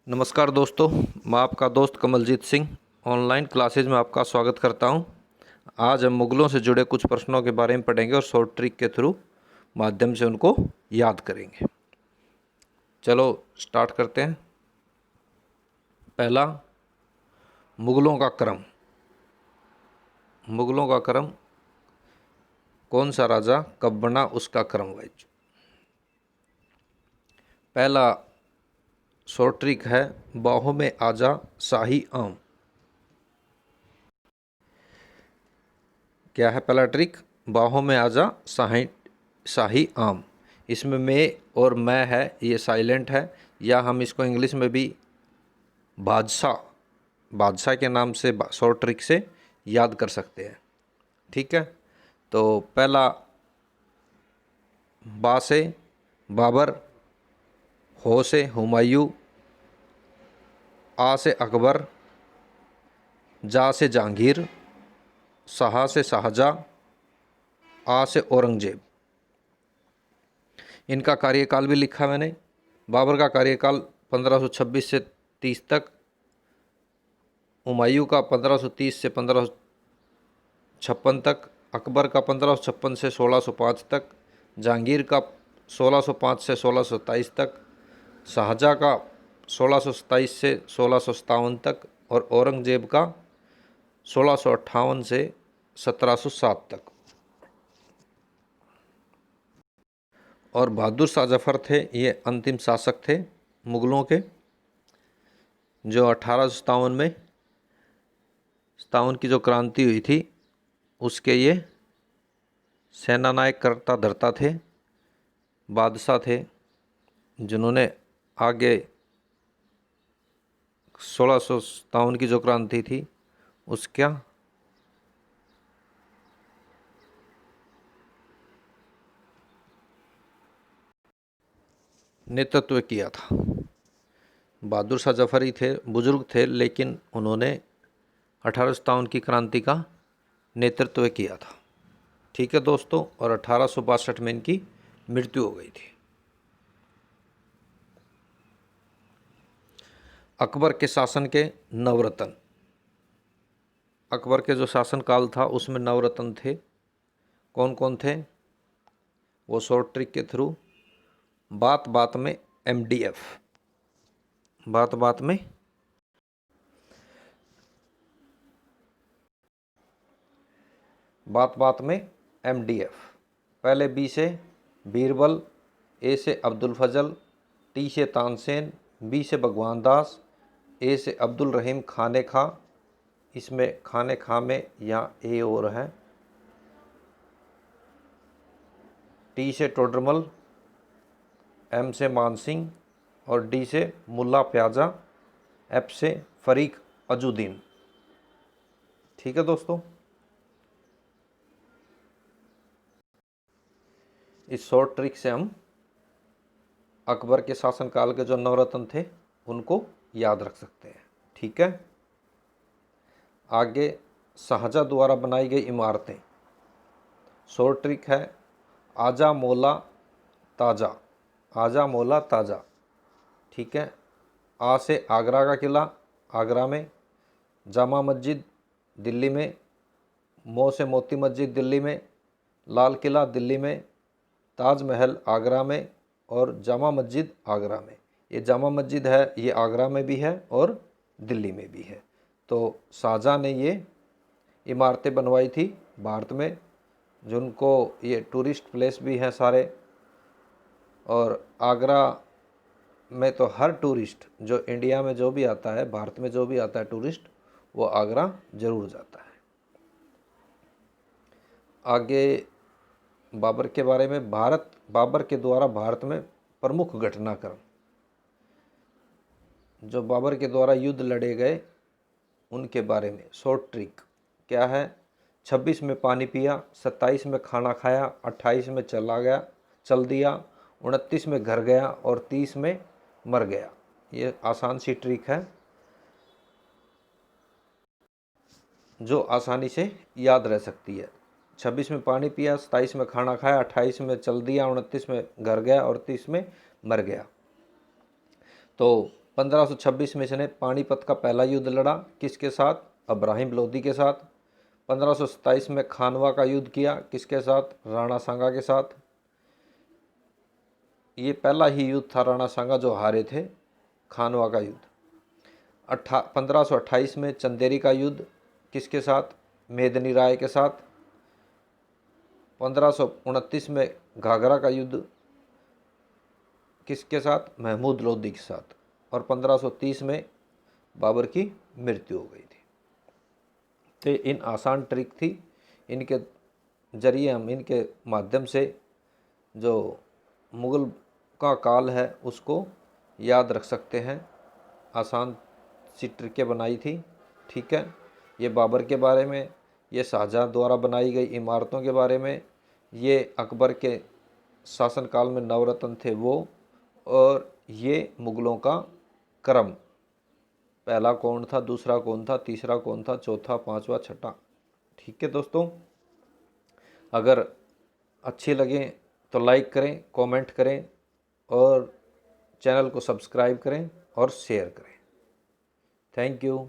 नमस्कार दोस्तों, मैं आपका दोस्त कमलजीत सिंह ऑनलाइन क्लासेज में आपका स्वागत करता हूं। आज हम मुगलों से जुड़े कुछ प्रश्नों के बारे में पढ़ेंगे और शॉर्ट ट्रिक के थ्रू माध्यम से उनको याद करेंगे। चलो स्टार्ट करते हैं। पहला, मुगलों का क्रम। मुगलों का क्रम, कौन सा राजा कब बना उसका क्रम वाइज। पहला शॉर्ट ट्रिक है, बाहों में आजा शाही आम। क्या है पहला ट्रिक? बाहों में आजा शाही आम। इसमें मैं और मैं है, ये साइलेंट है, या हम इसको इंग्लिश में भी बादशाह के नाम से शॉर्ट ट्रिक से याद कर सकते हैं। ठीक है, तो पहला, बा से बाबर, हो से हुमायूं, आ से अकबर, जा से जहांगीर, शाह से शाहजहाँ, आ से औरंगजेब। इनका कार्यकाल भी लिखा मैंने। बाबर का कार्यकाल 1526 से 30 तक, हुमायूं का 1530 से 1556 तक, अकबर का 1556 से 1605 तक, जहांगीर का 1605 से 1627 तक, शाहजहाँ का 1627 से 1657 तक और औरंगजेब का 1658 से 1707 तक। और बहादुर शाह जफर थे, ये अंतिम शासक थे मुगलों के, जो 1857 में 57 की जो क्रांति हुई थी उसके ये सेनानायक करता धरता थे, बादशाह थे, जिन्होंने आगे 1657 की जो क्रांति थी उसका नेतृत्व किया था। बहादुर शाह जफर ही थे, बुजुर्ग थे, लेकिन उन्होंने 1857 की क्रांति का नेतृत्व किया था। ठीक है दोस्तों, और 1862 में इनकी मृत्यु हो गई थी। अकबर के शासन के नवरत्न। अकबर के जो शासन काल था उसमें नवरत्न थे। कौन कौन थे? वो शॉर्ट ट्रिक के थ्रू बात बात में MDF। बात बात में MDF। पहले बी से बीरबल, ए से अब्दुल फजल, टी से तानसेन, बी से भगवान दास, ए से अब्दुल रहीम खाने खा। इसमें खाने खा में यहाँ ए और है। टी से टोडरमल, एम से मानसिंह और डी से मुल्ला प्याजा, एफ से फरीक अजुद्दीन। ठीक है दोस्तों, इस शॉर्ट ट्रिक से हम अकबर के शासनकाल के जो नवरत्न थे उनको याद रख सकते हैं। ठीक है, आगे शाहजहाँ द्वारा बनाई गई इमारतें। शॉर्ट ट्रिक है, आजा मौला ताजा। आजा मौला ताजा। ठीक है, आ से आगरा का किला, आगरा में, जामा मस्जिद दिल्ली में, मो से मोती मस्जिद दिल्ली में, लाल किला दिल्ली में, ताजमहल आगरा में और जामा मस्जिद आगरा में। ये जामा मस्जिद है, ये आगरा में भी है और दिल्ली में भी है। तो शाहजहाँ ने ये इमारतें बनवाई थी भारत में, जिनको ये टूरिस्ट प्लेस भी हैं सारे। और आगरा में तो हर टूरिस्ट जो इंडिया में जो भी आता है, भारत में जो भी आता है टूरिस्ट, वो आगरा ज़रूर जाता है। आगे बाबर के बारे में, बाबर के द्वारा भारत में प्रमुख घटनाक्रम। जो बाबर के द्वारा युद्ध लड़े गए उनके बारे में शॉर्ट ट्रिक क्या है? 26 में पानी पिया, 27 में खाना खाया, 28 में चल दिया, 29 में घर गया और 30 में मर गया। ये आसान सी ट्रिक है जो आसानी से याद रह सकती है। 26 में पानी पिया, 27 में खाना खाया, 28 में चल दिया, 29 में घर गया और 30 में मर गया। तो 1526 में इसने पानीपत का पहला युद्ध लड़ा, किसके साथ? इब्राहिम लोदी के साथ। 1527 में खानवा का युद्ध किया, किसके साथ? राणा सांगा के साथ। ये पहला ही युद्ध था राणा सांगा जो हारे थे, खानवा का युद्ध। 1528 में चंदेरी का युद्ध, किसके साथ? मेदिनी राय के साथ। 1529 में घाघरा का युद्ध, किसके साथ? महमूद लोदी के साथ। और 1530 में बाबर की मृत्यु हो गई थी। तो इन आसान ट्रिक थी, इनके जरिए हम, इनके माध्यम से जो मुग़ल का काल है उसको याद रख सकते हैं। आसान सी ट्रिकें बनाई थी, ठीक है। ये बाबर के बारे में, ये शाहजहाँ द्वारा बनाई गई इमारतों के बारे में, ये अकबर के शासनकाल में नवरत्न थे वो, और ये मुग़लों का क्रम, पहला कौन था, दूसरा कौन था, तीसरा कौन था, चौथा, पांचवा, छठा। ठीक है दोस्तों, अगर अच्छे लगे तो लाइक करें, कमेंट करें और चैनल को सब्सक्राइब करें और शेयर करें। Thank you.